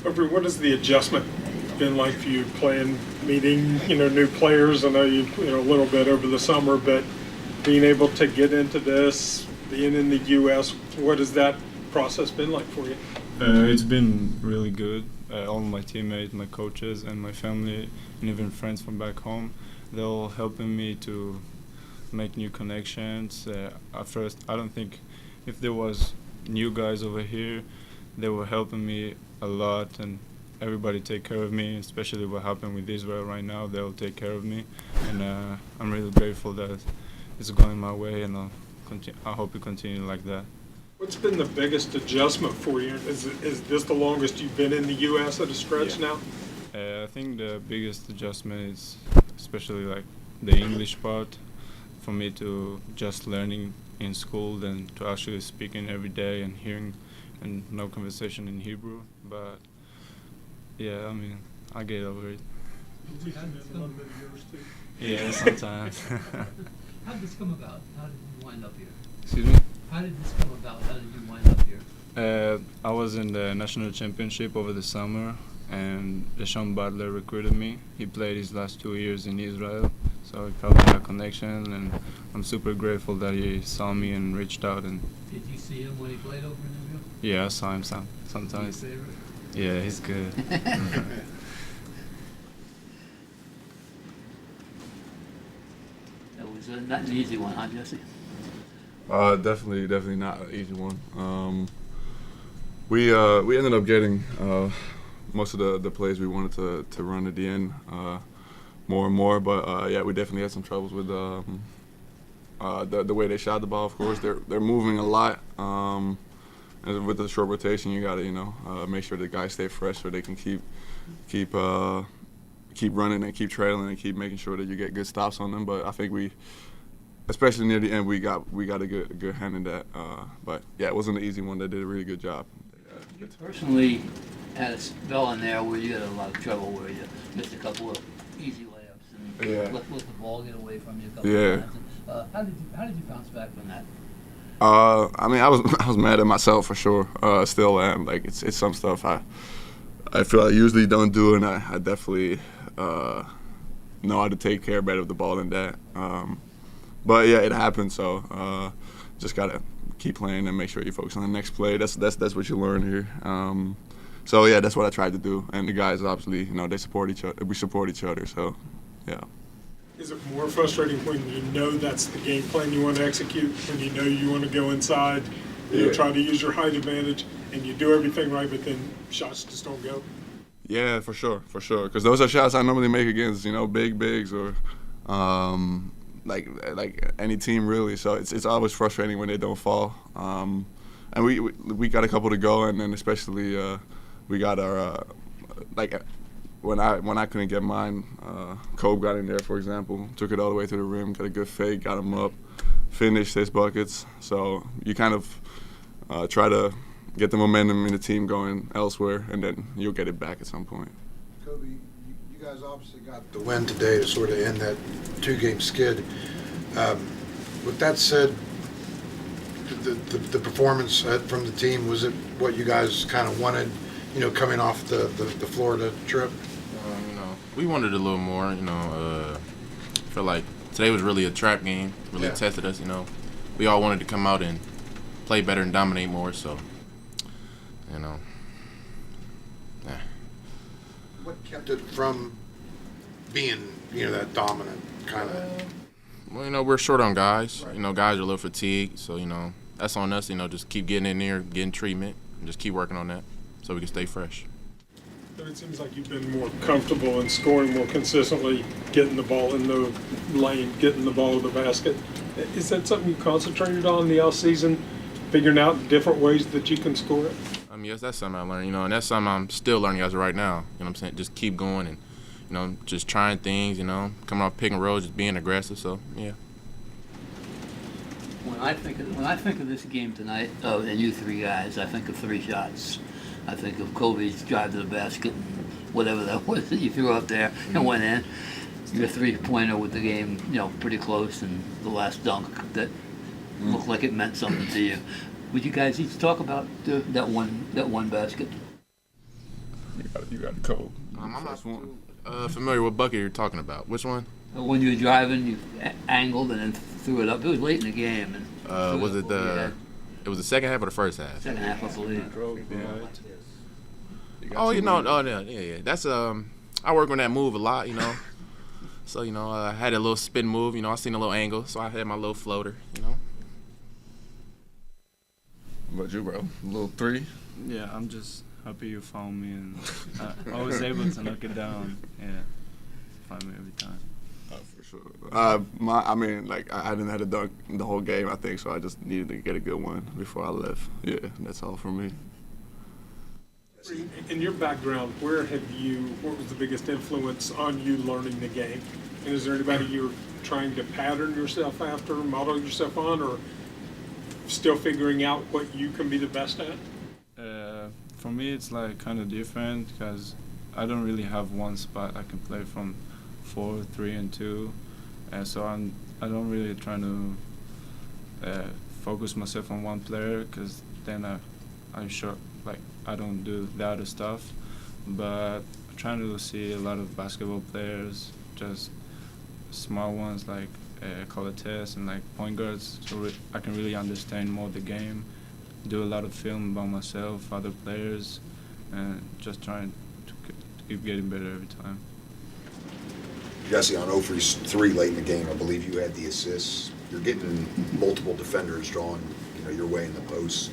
Ofri, what has the adjustment been like for you playing, meeting, new players? I know a little bit over the summer, but being able to get into this, being in the U.S., what has that process been like for you? It's been really good. All my teammates, my coaches, and my family, and even friends from back home, they're all helping me to make new connections. At first, I don't think if there was new guys over here, they were helping me a lot, and everybody take care of me, especially what happened with Israel right now. They'll take care of me, and I'm really grateful that it's going my way, and I hope it continue like that. What's been the biggest adjustment for you? Is this the longest you've been in the U.S. at a stretch now? I think the biggest adjustment is especially like the English part, for me to just learning in school than to actually speaking every day and hearing and no conversation in Hebrew. But yeah, I mean, I get over it. Did you miss a little bit of yours too? Yeah, sometimes. How did this come about? How did you wind up here? Excuse me? How did this come about? How did you wind up here? I was in the national championship over the summer, and Deshaun Butler recruited me. He played his last 2 years in Israel, so he probably had a connection, and I'm super grateful that he saw me and reached out. And Did you see him when he played over in Israel? yeah, I saw him sometimes. Your favorite? Yeah, he's good. That was not an easy one, huh, Jesse? Definitely not an easy one. We ended up getting most of the plays we wanted to run at the end more and more, but yeah, we definitely had some troubles with the way they shot the ball. Of course, they're moving a lot, and with the short rotation, you gotta make sure the guys stay fresh so they can keep running and keep trailing and keep making sure that you get good stops on them. But I think especially near the end, we got a good hand in that. But yeah, it wasn't an easy one. They did a really good job. You personally had a spell in there where you had a lot of trouble, where you missed a couple of easy layups and Yeah. let the ball get away from you a couple Yeah. of times. How did you bounce back from that? I mean, I was mad at myself for sure. Still am. Like it's some stuff I feel I usually don't do, and I definitely know how to take care better of the ball than that. But yeah, it happened. So just gotta keep playing and make sure you focus on the next play. That's what you learn here. So yeah, that's what I tried to do. And the guys obviously, they support each other. We support each other. So yeah. Is it more frustrating when you know that's the game plan you want to execute, when you know you want to go inside, try to use your height advantage, and you do everything right, but then shots just don't go? Yeah, for sure. Because those are shots I normally make against, big bigs or like any team really. So it's always frustrating when they don't fall. And we got a couple to go, and then especially we got our when I couldn't get mine, Kobe got in there, for example, took it all the way to the rim, got a good fake, got him up, finished his buckets. So you kind of try to get the momentum in the team going elsewhere, and then you'll get it back at some point. Kobe, you guys obviously got the win today to sort of end that two-game skid. With that said, the performance from the team, was it what you guys kind of wanted, coming off the Florida trip? We wanted a little more, feel like today was really a trap game, really tested us, We all wanted to come out and play better and dominate more, so, yeah. What kept it from being, that dominant kind of? Well, we're short on guys. Right. Guys are a little fatigued, so, that's on us, just keep getting in there, getting treatment, and just keep working on that so we can stay fresh. It seems like you've been more comfortable in scoring more consistently, getting the ball in the lane, getting the ball to the basket. Is that something you concentrated on in the offseason, figuring out different ways that you can score it? Yes, that's something I learned, and that's something I'm still learning as of right now. You know what I'm saying? Just keep going and, just trying things, coming off pick and roll, just being aggressive. So, yeah. When I think of this game tonight, and you three guys, I think of three shots. I think of Kobe's drive to the basket, and whatever that was that you threw up there and went in. Your three-pointer with the game, pretty close, and the last dunk that looked like it meant something to you. Would you guys each talk about that one basket? you got a cold. I'm not First one. familiar with bucket you're talking about. Which one? When you were driving, you angled and then threw it up. It was late in the game. And Was it It was the second half or the first half? second half, I believe? Right. Oh, yeah. That's I work on that move a lot, you know. So I had a little spin move, I seen a little angle, so I had my little floater, What about you, bro? A little three? Yeah, I'm just happy you found me, and I was able to knock it down. Yeah, find me every time. For sure. I didn't have to dunk the whole game, I think, so I just needed to get a good one before I left. Yeah, that's all for me. In your background, what was the biggest influence on you learning the game? And is there anybody you're trying to pattern yourself after, model yourself on, or still figuring out what you can be the best at? For me, it's like kind of different because I don't really have one spot I can play from 4, 3, and 2, so I don't really try to focus myself on one player because then I'm sure I don't do the other stuff. But I'm trying to see a lot of basketball players, just small ones like Coletes and like point guards, so I can really understand more the game. Do a lot of film about myself, other players, and just trying to keep getting better every time. Jesse, on Ofri's 3 late in the game, I believe you had the assists. You're getting multiple defenders drawing, your way in the post.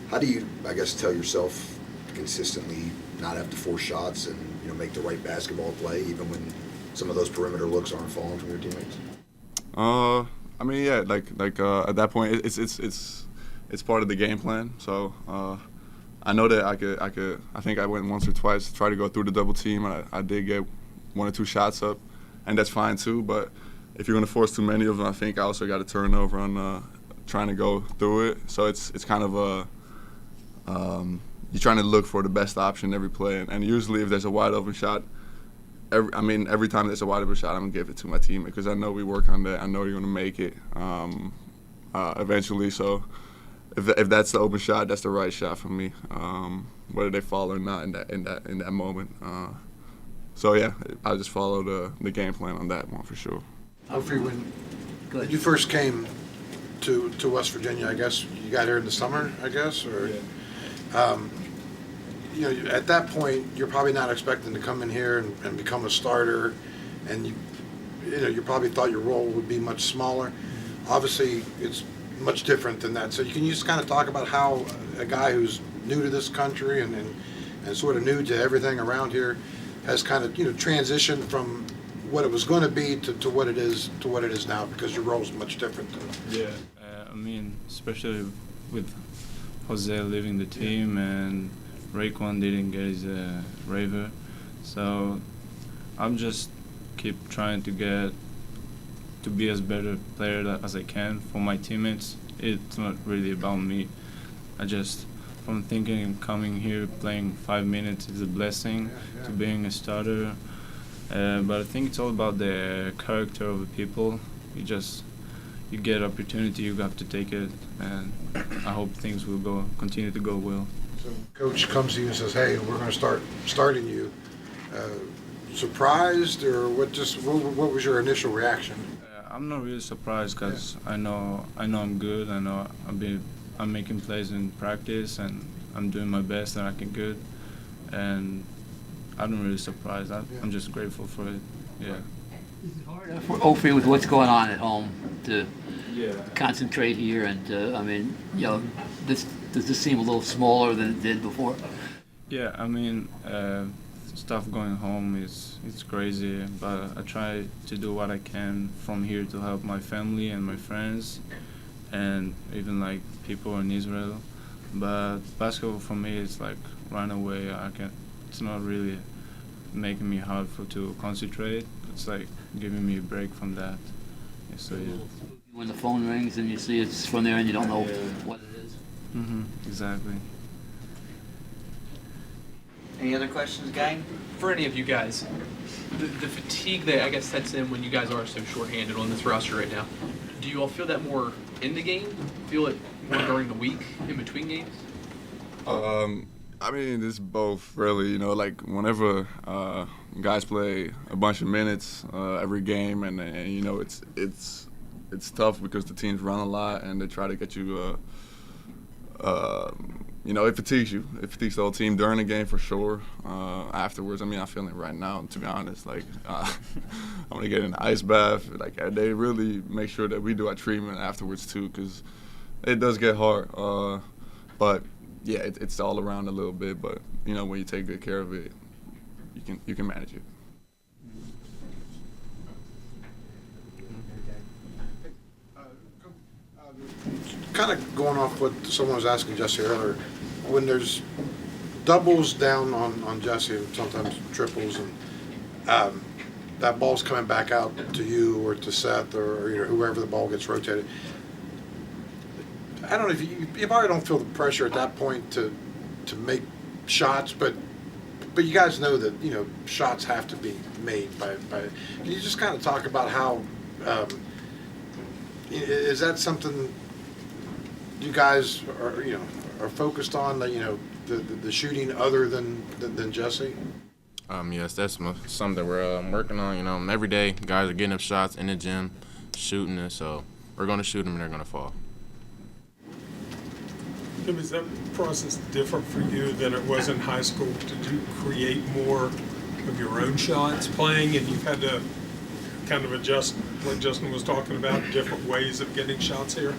How do you, I guess, tell yourself to consistently not have to force shots and make the right basketball play, even when some of those perimeter looks aren't falling from your teammates? At that point, it's part of the game plan. So I know that I think I went once or twice to try to go through the double team, and I did get 1 or 2 shots up, and that's fine too. But if you're going to force too many of them, I think I also got to turn over on trying to go through it. So it's kind of you're trying to look for the best option every play, and usually if there's a wide open shot, every time there's a wide open shot, I'm gonna give it to my teammate because I know we work on that. I know you're gonna make it eventually. So if that's the open shot, that's the right shot for me, whether they fall or not in that moment. So yeah, I just follow the game plan on that one for sure. Ofri, when you first came to West Virginia, I guess you got here in the summer, I guess, or at that point you're probably not expecting to come in here and become a starter, and you probably thought your role would be much smaller. Obviously, it's much different than that. So can you just kind of talk about how a guy who's new to this country and sort of new to everything around here has kind of transitioned from what it was going to be to what it is now, because your role is much different. Especially with Jose leaving the team and Raekwon didn't get his waiver, so I'm just keep trying to be as better player as I can for my teammates. It's not really about me. From thinking coming here playing 5 minutes is a blessing to being a starter. But I think it's all about the character of the people. You get opportunity, you have to take it, and I hope things will continue to go well. So coach comes to you and says, "Hey, we're going to start starting you." Surprised, or what? What was your initial reaction? I'm not really surprised because I know I'm good. I know I'm making plays in practice and I'm doing my best and I can good, and I'm not really surprised. I'm just grateful for it. Yeah. Is it hard for Ofri with what's going on at home to concentrate here and does this seem a little smaller than it did before? Yeah, stuff going home it's crazy, but I try to do what I can from here to help my family and my friends and even like people in Israel. But basketball for me is like right away. It's not really making me hard to concentrate. It's like giving me a break from that. So yeah. When the phone rings and you see it's from there and you don't know what it is. Exactly. Any other questions, gang? For any of you guys, the fatigue that I guess sets in when you guys are so shorthanded on this roster right now, do you all feel that more in the game? Feel it more during the week, in between games? I mean, it's both, really. You know, like whenever guys play a bunch of minutes every game, and you know, it's tough because the teams run a lot and they try to get you. You know, it fatigues you. It fatigues the whole team during the game for sure. Afterwards, I mean, I'm feeling it right now. To be honest, like I'm gonna get an ice bath. Like they really make sure that we do our treatment afterwards too, because it does get hard. But yeah, it's all around a little bit. But you know, when you take good care of it, you can manage it. Kind of going off what someone was asking Jesse earlier, when there's doubles down on Jesse and sometimes triples, and that ball's coming back out to you or to Seth or you know, whoever the ball gets rotated. I don't know if you probably don't feel the pressure at that point to make shots, but you guys know that you know shots have to be made by. Can you just kind of talk about how is that something you guys are focused on, you know, the shooting other than Jesse? Yes, that's something we're working on. You know, every day guys are getting up shots in the gym, shooting it. So we're going to shoot them and they're going to fall. Tim, is that process different for you than it was in high school? Did you create more of your own shots playing, and you've had to kind of adjust, like Justin was talking about, different ways of getting shots here?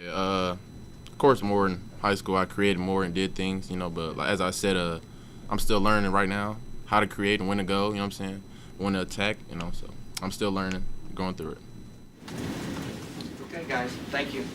Yeah, of course, more in high school, I created more and did things, you know, but like, as I said, I'm still learning right now how to create and when to go, you know what I'm saying, when to attack, you know, so I'm still learning, going through it. Okay, guys, thank you.